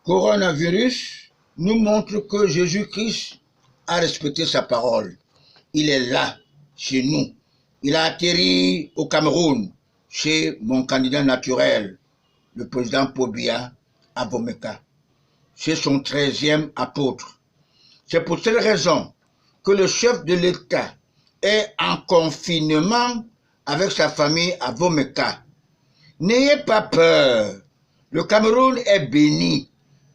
Coronavirus nous montre que Jésus-Christ a respecté sa parole. Il est là, chez nous. Il a atterri au Cameroun, chez mon candidat naturel, le président Paul Biya, à Bomeka. C'est son 13e apôtre. C'est pour cette raison que le chef de l'État est en confinement avec sa famille à Bomeka. N'ayez pas peur. Le Cameroun est béni.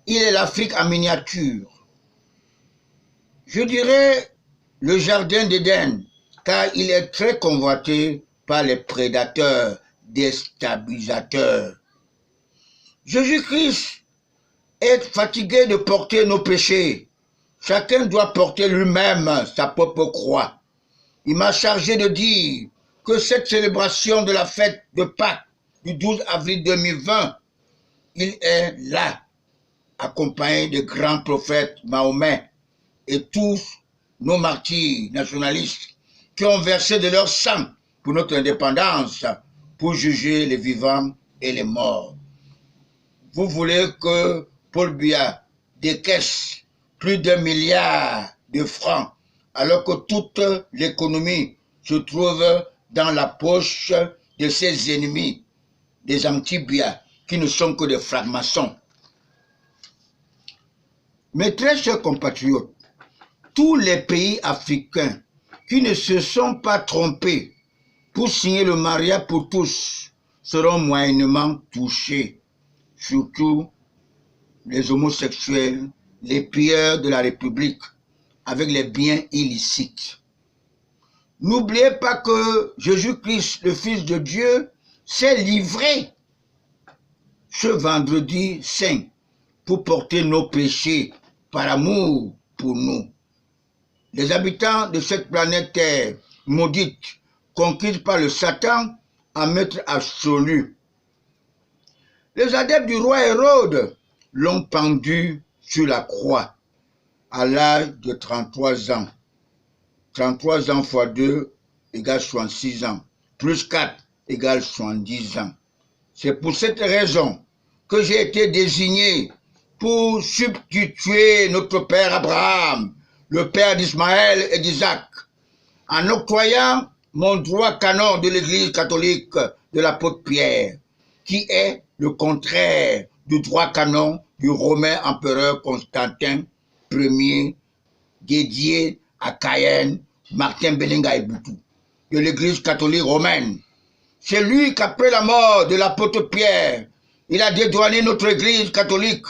Il est l'Afrique en miniature. Je dirais le jardin d'Éden, car il est très convoité par les prédateurs déstabilisateurs. Jésus-Christ est fatigué de porter nos péchés. Chacun doit porter lui-même sa propre croix. Il m'a chargé de dire que cette célébration de la fête de Pâques du 12 avril 2020, il est là, accompagné des grands prophètes Mahomet et tous nos martyrs nationalistes qui ont versé de leur sang pour notre indépendance, pour juger les vivants et les morts. Vous voulez que Paul Biya décaisse plus d'1 milliard de francs alors que toute l'économie se trouve dans la poche de ses ennemis, des anti-Biya, qui ne sont que des francs-maçons. Mes très chers compatriotes, tous les pays africains qui ne se sont pas trompés pour signer le mariage pour tous seront moyennement touchés, surtout les homosexuels, les pilleurs de la République, avec les biens illicites. N'oubliez pas que Jésus-Christ, le Fils de Dieu, s'est livré ce vendredi saint pour porter nos péchés par amour pour nous. Les habitants de cette planète Terre maudite, conquise par le Satan en maître absolu. Les adeptes du roi Hérode l'ont pendu sur la croix à l'âge de 33 ans. 33 ans fois 2 égale 66 ans, plus 4 égale 70 ans. C'est pour cette raison que j'ai été désigné pour substituer notre père Abraham, le père d'Ismaël et d'Isaac, en octroyant mon droit canon de l'Église catholique de l'apôtre Pierre, qui est le contraire du droit canon du romain empereur Constantin Ier, dédié à Cayenne, Martin Belinga et Boutou, de l'Église catholique romaine. C'est lui qu'après la mort de l'apôtre Pierre, il a dédouané notre Église catholique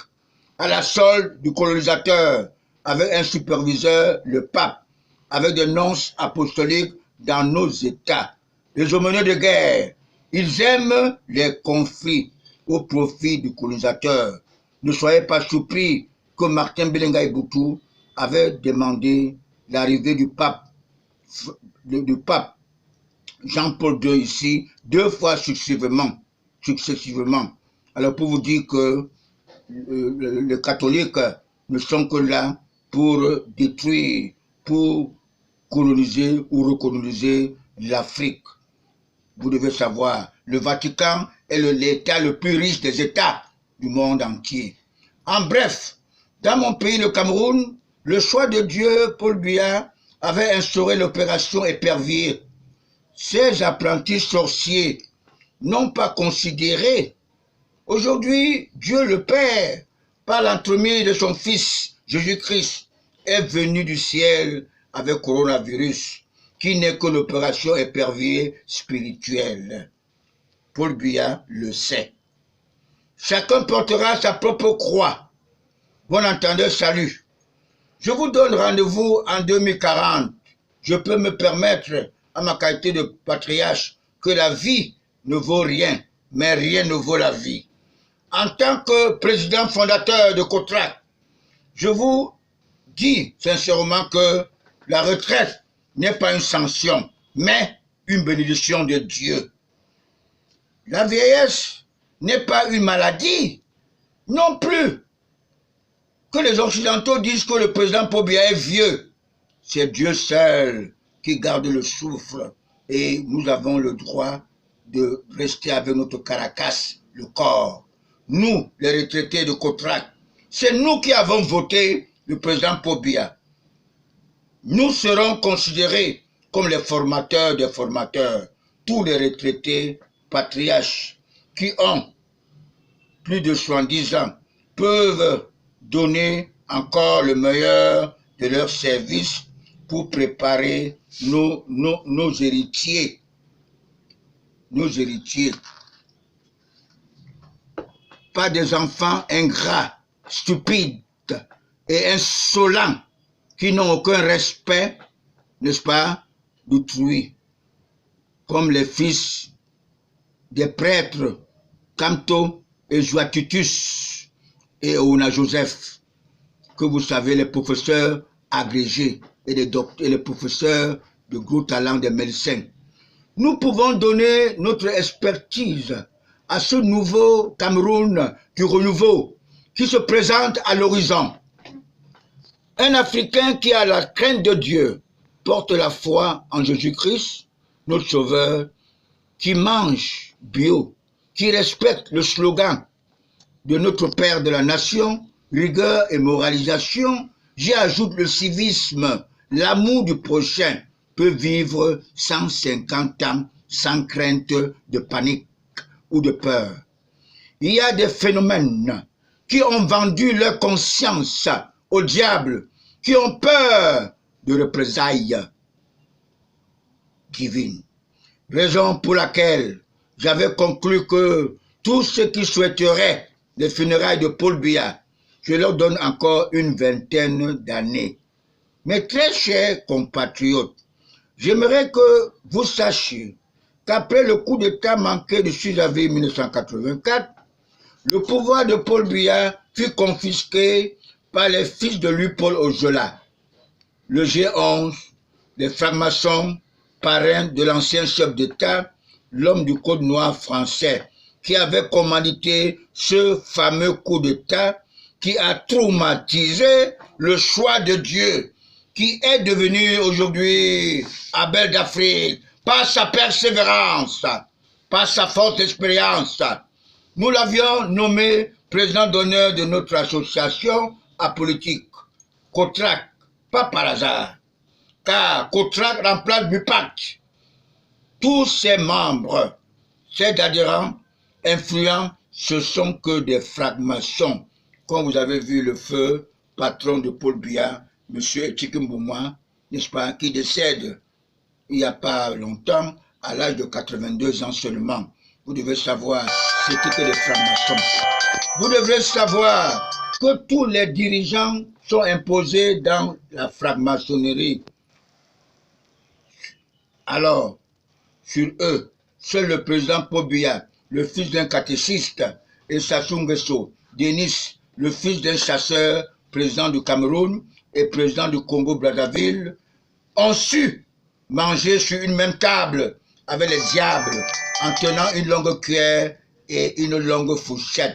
à la solde du colonisateur, avec un superviseur, le pape, avec des nonces apostoliques dans nos États. Les aumôniers de guerre, ils aiment les conflits au profit du colonisateur. Ne soyez pas surpris que Martin Belinga et Boutou avait demandé l'arrivée du pape Jean-Paul II ici, 2 fois successivement. Alors pour vous dire que les catholiques ne sont que là pour détruire, pour coloniser ou recoloniser l'Afrique. Vous devez savoir, le Vatican est l'État le plus riche des États du monde entier. En bref, dans mon pays, le Cameroun, le choix de Dieu, Paul Biya, avait instauré l'opération Épervier. Ces apprentis sorciers n'ont pas considéré. Aujourd'hui, Dieu le Père, par l'entremise de son Fils, Jésus-Christ, est venu du ciel avec coronavirus, qui n'est que l'opération Épervier spirituelle. Paul Biya le sait. Chacun portera sa propre croix. Bon entendeur, salut. Je vous donne rendez-vous en 2040. Je peux me permettre, à ma qualité de patriarche, que la vie ne vaut rien, mais rien ne vaut la vie. En tant que président fondateur de COTRAC, je vous dis sincèrement que la retraite n'est pas une sanction, mais une bénédiction de Dieu. La vieillesse n'est pas une maladie, non plus. Que les Occidentaux disent que le président Paul Biya est vieux, c'est Dieu seul qui garde le souffle et nous avons le droit de rester avec notre caracasse, le corps. Nous, les retraités de COTRAC, c'est nous qui avons voté le président Paul Biya. Nous serons considérés comme les formateurs des formateurs, tous les retraités patriarches qui ont plus de 70 ans peuvent donner encore le meilleur de leur service pour préparer nos héritiers. Nos héritiers. Pas des enfants ingrats, stupides et insolents qui n'ont aucun respect, n'est-ce pas, d'autrui, comme les fils des prêtres Camto et Joatitus et Ouna Joseph, que vous savez, les professeurs agrégés et les professeurs de gros talent des médecins. Nous pouvons donner notre expertise à ce nouveau Cameroun du renouveau qui se présente à l'horizon. Un Africain qui a la crainte de Dieu, porte la foi en Jésus-Christ, notre Sauveur, qui mange bio, qui respecte le slogan de notre Père de la Nation, rigueur et moralisation. J'y ajoute le civisme, l'amour du prochain peut vivre 150 ans sans crainte de panique ou de peur. Il y a des phénomènes qui ont vendu leur conscience au diable, qui ont peur de représailles divines. Raison pour laquelle j'avais conclu que tous ceux qui souhaiteraient les funérailles de Paul Biya, je leur donne encore une vingtaine d'années. Mes très chers compatriotes, j'aimerais que vous sachiez qu'après le coup d'État manqué du 6 avril 1984, le pouvoir de Paul Biya fut confisqué par les fils de Louis-Paul Ojola, le G11, les francs-maçons, parrains de l'ancien chef d'État, l'homme du Code noir français, qui avait commandité ce fameux coup d'État qui a traumatisé le choix de Dieu, qui est devenu aujourd'hui Abel d'Afrique, par sa persévérance, par sa forte expérience. Nous l'avions nommé président d'honneur de notre association apolitique, COTRAC, pas par hasard, car COTRAC remplace BUPAC. Tous ses membres, ses adhérents, influents, ce sont que des francs-maçons. Comme vous avez vu le feu patron de Paul Biya, M. Tchikimbouma, n'est-ce pas, qui décède il n'y a pas longtemps, à l'âge de 82 ans seulement. Vous devez savoir ce que les francs-maçons. Vous devrez savoir que tous les dirigeants sont imposés dans la franc-maçonnerie. Alors, sur eux, seul le président Paul Biya, le fils d'un catéchiste, et Sassou Nguesso, Denis, le fils d'un chasseur, président du Cameroun et président du Congo-Brazzaville, ont su manger sur une même table avec les diables en tenant une longue cuillère et une longue fourchette.